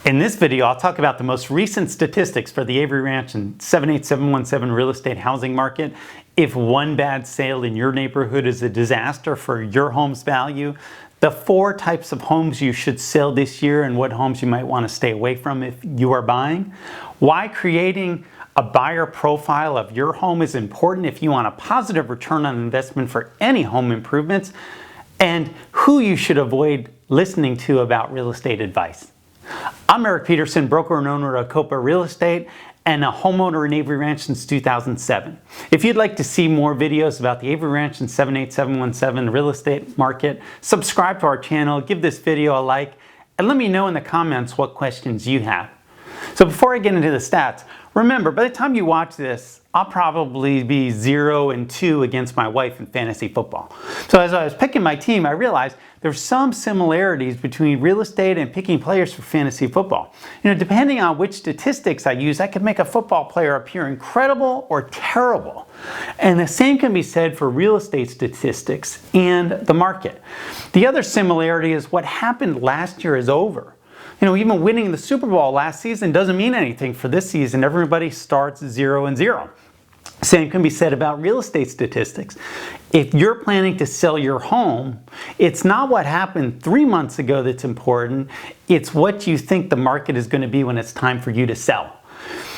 In this video, I'll talk about the most recent statistics for the Avery Ranch and 78717 real estate housing market. If one bad sale in your neighborhood is a disaster for your home's value, the 4 types of homes you should sell this year and what homes you might want to stay away from if you are buying, why creating a buyer profile of your home is important if you want a positive return on investment for any home improvements, and who you should avoid listening to about real estate advice. I'm Eric Peterson, broker and owner of Copa Real Estate and a homeowner in Avery Ranch since 2007. If you'd like to see more videos about the Avery Ranch and 78717 real estate market, subscribe to our channel, give this video a like, and let me know in the comments what questions you have. So before I get into the stats, remember, by the time you watch this, I'll probably be 0-2 against my wife in fantasy football. So as I was picking my team, I realized there's some similarities between real estate and picking players for fantasy football. Depending on which statistics I use, I could make a football player appear incredible or terrible. And the same can be said for real estate statistics and the market. The other similarity is what happened last year is over. Even winning the Super Bowl last season doesn't mean anything for this season. Everybody starts 0-0. Same can be said about real estate statistics. If you're planning to sell your home, it's not what happened 3 months ago that's important. It's what you think the market is going to be when it's time for you to sell.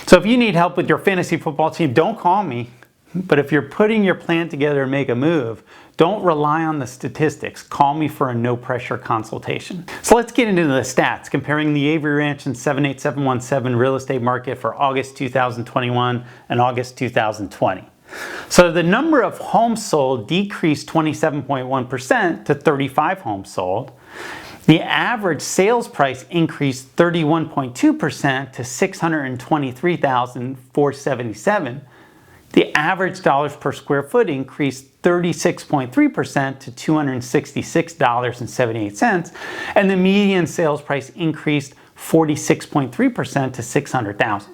So if you need help with your fantasy football team, don't call me. But if you're putting your plan together and make a move, don't rely on the statistics. Call me for a no-pressure consultation. So let's get into the stats, comparing the Avery Ranch and 78717 real estate market for August 2021 and August 2020. So the number of homes sold decreased 27.1% to 35 homes sold. The average sales price increased 31.2% to $623,477. The average dollars per square foot increased 36.3% to $266.78, and the median sales price increased 46.3% to $600,000.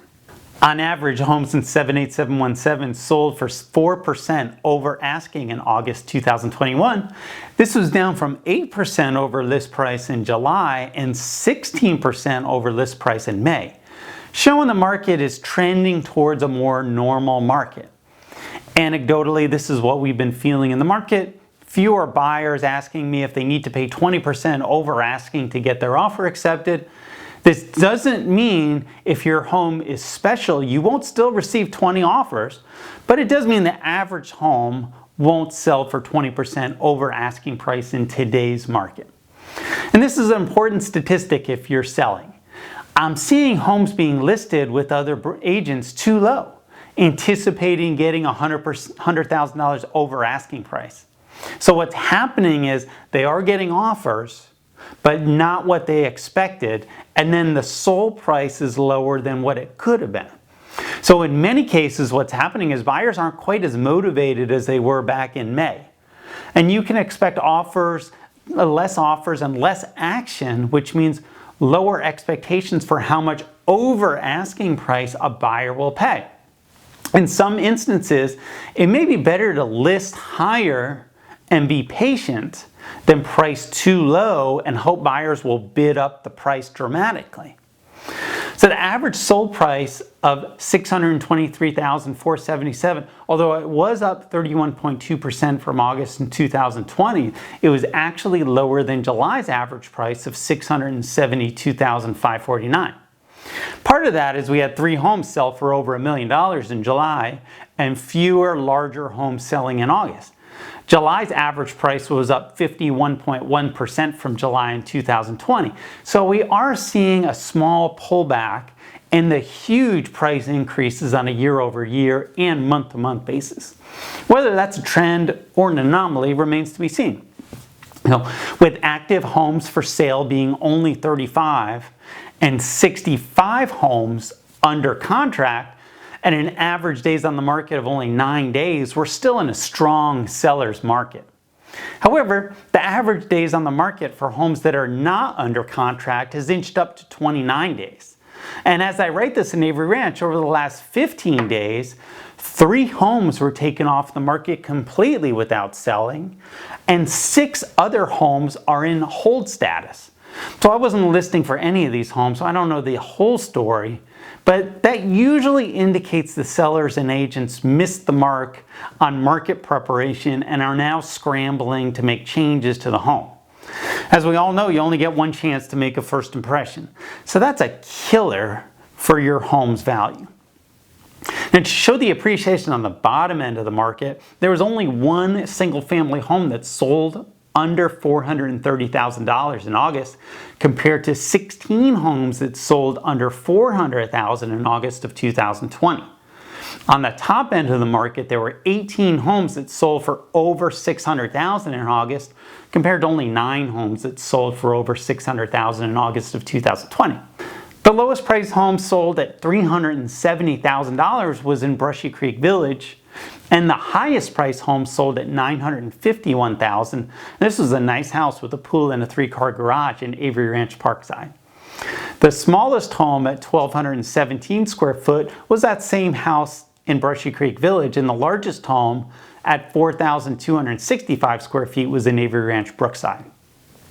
On average, homes in 78717 sold for 4% over asking in August 2021. This was down from 8% over list price in July and 16% over list price in May, showing the market is trending towards a more normal market. Anecdotally, this is what we've been feeling in the market. Fewer buyers asking me if they need to pay 20% over asking to get their offer accepted. This doesn't mean if your home is special, you won't still receive 20 offers, but it does mean the average home won't sell for 20% over asking price in today's market. And this is an important statistic if you're selling. I'm seeing homes being listed with other agents too low, anticipating getting $100,000 over asking price. So what's happening is they are getting offers, but not what they expected, and then the sold price is lower than what it could have been. So in many cases, what's happening is buyers aren't quite as motivated as they were back in May. And you can expect less offers and less action, which means lower expectations for how much over asking price a buyer will pay. In some instances, it may be better to list higher and be patient than price too low and hope buyers will bid up the price dramatically. So the average sold price of $623,477, although it was up 31.2% from August in 2020, it was actually lower than July's average price of $672,549. Part of that is we had 3 homes sell for over $1 million in July and fewer larger homes selling in August. July's average price was up 51.1% from July in 2020. So we are seeing a small pullback in the huge price increases on a year-over-year and month-to-month basis. Whether that's a trend or an anomaly remains to be seen. With active homes for sale being only 35 and 65 homes under contract and an average days on the market of only 9 days, we're still in a strong seller's market. However, the average days on the market for homes that are not under contract has inched up to 29 days. And as I write this in Avery Ranch, over the last 15 days, 3 homes were taken off the market completely without selling, and 6 other homes are in hold status. So I wasn't listing for any of these homes, so I don't know the whole story, but that usually indicates the sellers and agents missed the mark on market preparation and are now scrambling to make changes to the home. As we all know, you only get one chance to make a first impression. So that's a killer for your home's value. And to show the appreciation on the bottom end of the market, there was only one single family home that sold under $430,000 in August, compared to 16 homes that sold under $400,000 in August of 2020. On the top end of the market, there were 18 homes that sold for over $600,000 in August, compared to only 9 homes that sold for over $600,000 in August of 2020. The lowest priced home sold at $370,000 was in Brushy Creek Village, and the highest priced home sold at $951,000. This was a nice house with a pool and a 3-car garage in Avery Ranch Parkside. The smallest home at 1,217 square foot was that same house in Brushy Creek Village, and the largest home at 4,265 square feet was in Avery Ranch Brookside.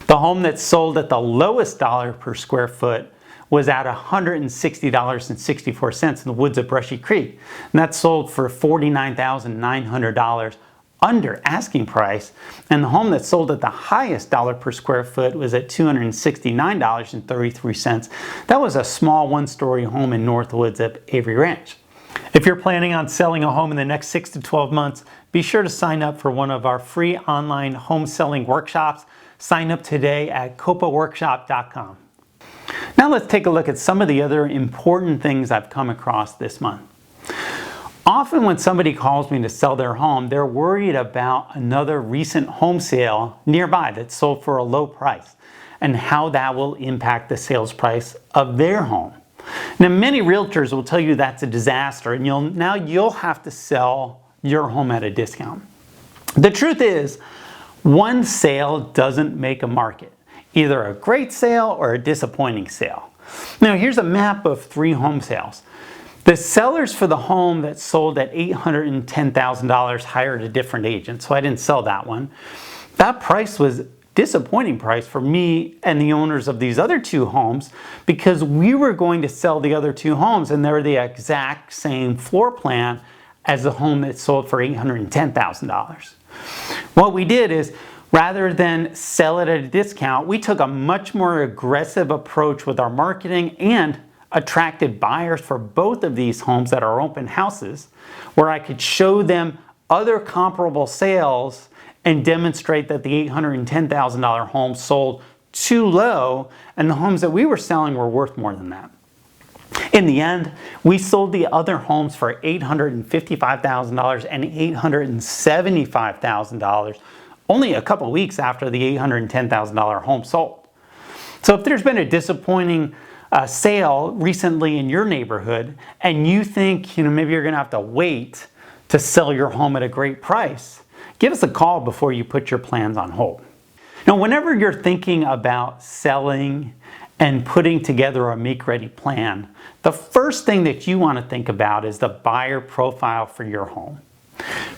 The home that sold at the lowest dollar per square foot was at $160.64 in the woods of Brushy Creek. And that sold for $49,900 under asking price. And the home that sold at the highest dollar per square foot was at $269.33. That was a small 1-story home in North Woods of Avery Ranch. If you're planning on selling a home in the next 6 to 12 months, be sure to sign up for one of our free online home selling workshops. Sign up today at copaworkshop.com. Now let's take a look at some of the other important things I've come across this month. Often when somebody calls me to sell their home, they're worried about another recent home sale nearby that sold for a low price and how that will impact the sales price of their home. Now, many realtors will tell you that's a disaster and you'll have to sell your home at a discount. The truth is, one sale doesn't make a market. Either a great sale or a disappointing sale. Now here's a map of 3 home sales. The sellers for the home that sold at $810,000 hired a different agent, so I didn't sell that one. That price was a disappointing price for me and the owners of these other 2 homes, because we were going to sell the other 2 homes and they're the exact same floor plan as the home that sold for $810,000. What we did is, rather than sell it at a discount, we took a much more aggressive approach with our marketing and attracted buyers for both of these homes at our open houses, where I could show them other comparable sales and demonstrate that the $810,000 home sold too low and the homes that we were selling were worth more than that. In the end, we sold the other homes for $855,000 and $875,000 only a couple weeks after the $810,000 home sold. So if there's been a disappointing sale recently in your neighborhood and you think maybe you're going to have to wait to sell your home at a great price, give us a call before you put your plans on hold. Now, whenever you're thinking about selling and putting together a make-ready plan, the first thing that you want to think about is the buyer profile for your home.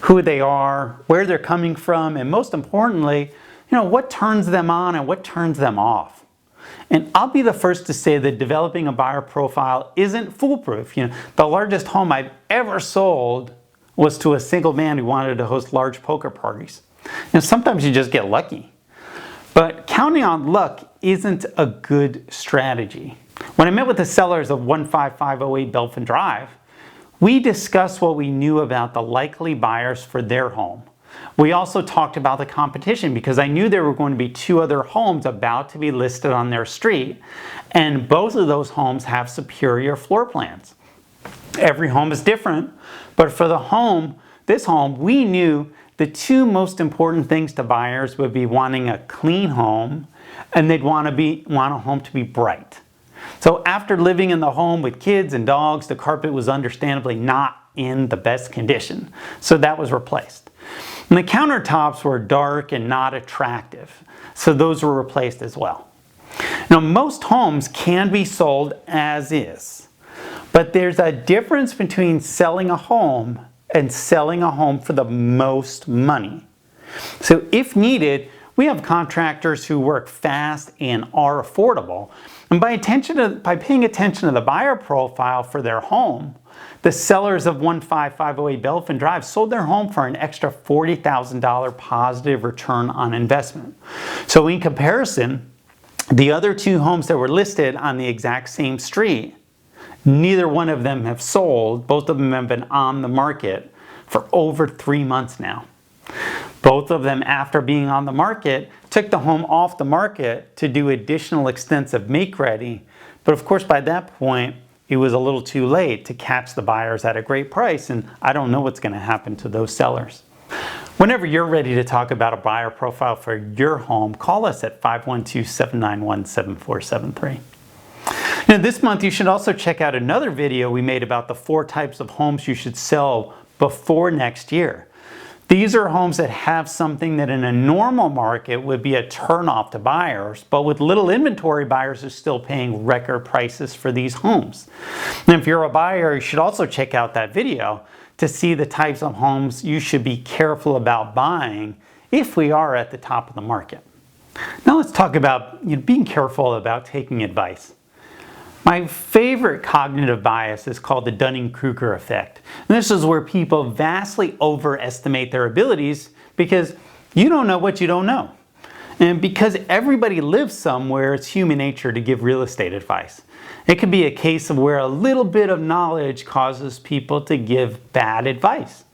Who they are, where they're coming from, and most importantly, what turns them on and what turns them off. And I'll be the first to say that developing a buyer profile isn't foolproof. The largest home I've ever sold was to a single man who wanted to host large poker parties. Sometimes you just get lucky. But counting on luck isn't a good strategy. When I met with the sellers of 15508 Belfin Drive, we discussed what we knew about the likely buyers for their home. We also talked about the competition because I knew there were going to be 2 other homes about to be listed on their street, and both of those homes have superior floor plans. Every home is different, but for this home, we knew the 2 most important things to buyers would be wanting a clean home and they'd want a home to be bright. So after living in the home with kids and dogs, the carpet was understandably not in the best condition. So that was replaced. And the countertops were dark and not attractive. So those were replaced as well. Now, most homes can be sold as is, but there's a difference between selling a home and selling a home for the most money. So if needed, we have contractors who work fast and are affordable. And by paying attention to the buyer profile for their home, the sellers of 15508 Bellefontaine Drive sold their home for an extra $40,000 positive return on investment. So in comparison, the other two homes that were listed on the exact same street, neither one of them have sold. Both of them have been on the market for over 3 months now. Both of them, after being on the market, took the home off the market to do additional extensive make-ready. But of course, by that point, it was a little too late to catch the buyers at a great price, and I don't know what's going to happen to those sellers. Whenever you're ready to talk about a buyer profile for your home, call us at 512-791-7473. Now, this month, you should also check out another video we made about the 4 types of homes you should sell before next year. These are homes that have something that in a normal market would be a turnoff to buyers, but with little inventory, buyers are still paying record prices for these homes. And if you're a buyer, you should also check out that video to see the types of homes you should be careful about buying if we are at the top of the market. Now let's talk about being careful about taking advice. My favorite cognitive bias is called the Dunning-Kruger effect. And this is where people vastly overestimate their abilities because you don't know what you don't know. And because everybody lives somewhere, it's human nature to give real estate advice. It could be a case of where a little bit of knowledge causes people to give bad advice.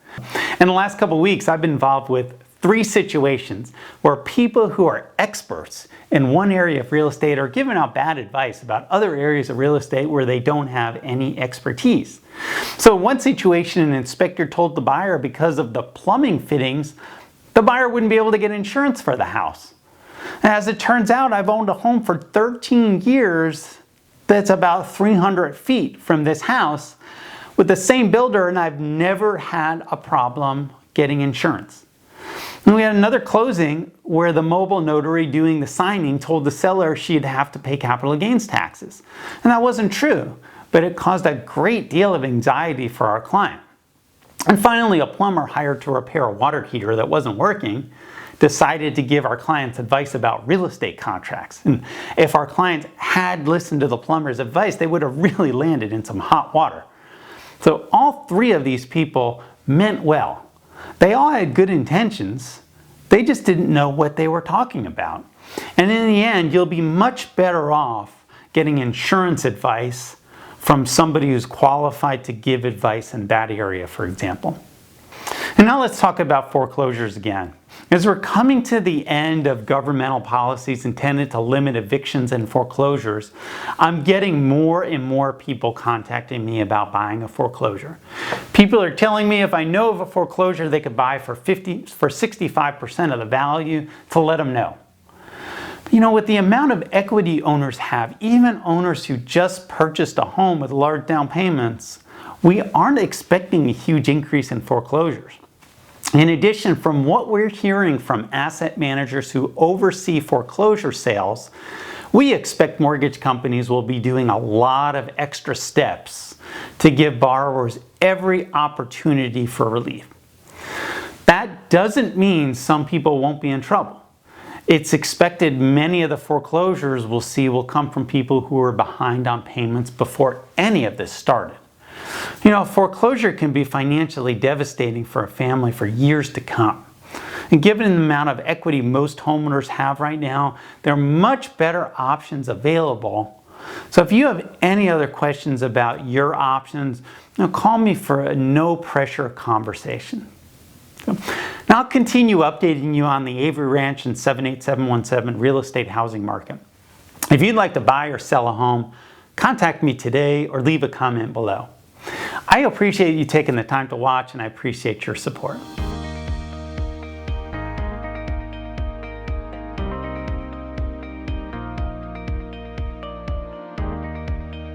In the last couple of weeks, I've been involved with 3 situations where people who are experts in one area of real estate are giving out bad advice about other areas of real estate where they don't have any expertise. So in one situation, an inspector told the buyer because of the plumbing fittings, the buyer wouldn't be able to get insurance for the house. As it turns out, I've owned a home for 13 years that's about 300 feet from this house with the same builder, and I've never had a problem getting insurance. And we had another closing where the mobile notary doing the signing told the seller she'd have to pay capital gains taxes. And that wasn't true, but it caused a great deal of anxiety for our client. And finally, a plumber hired to repair a water heater that wasn't working decided to give our clients advice about real estate contracts. And if our clients had listened to the plumber's advice, they would have really landed in some hot water. So all 3 of these people meant well. They all had good intentions. They just didn't know what they were talking about. And in the end, you'll be much better off getting insurance advice from somebody who's qualified to give advice in that area, for example. And now let's talk about foreclosures again. As we're coming to the end of governmental policies intended to limit evictions and foreclosures, I'm getting more and more people contacting me about buying a foreclosure. People are telling me if I know of a foreclosure they could buy for 65% of the value, to let them know. With the amount of equity owners have, even owners who just purchased a home with large down payments, we aren't expecting a huge increase in foreclosures. In addition, from what we're hearing from asset managers who oversee foreclosure sales, we expect mortgage companies will be doing a lot of extra steps to give borrowers every opportunity for relief. That doesn't mean some people won't be in trouble. It's expected many of the foreclosures we'll see will come from people who were behind on payments before any of this started. Foreclosure can be financially devastating for a family for years to come. And given the amount of equity most homeowners have right now, there are much better options available. So if you have any other questions about your options, call me for a no-pressure conversation. Now I'll continue updating you on the Avery Ranch and 78717 real estate housing market. If you'd like to buy or sell a home, contact me today or leave a comment below. I appreciate you taking the time to watch, and I appreciate your support.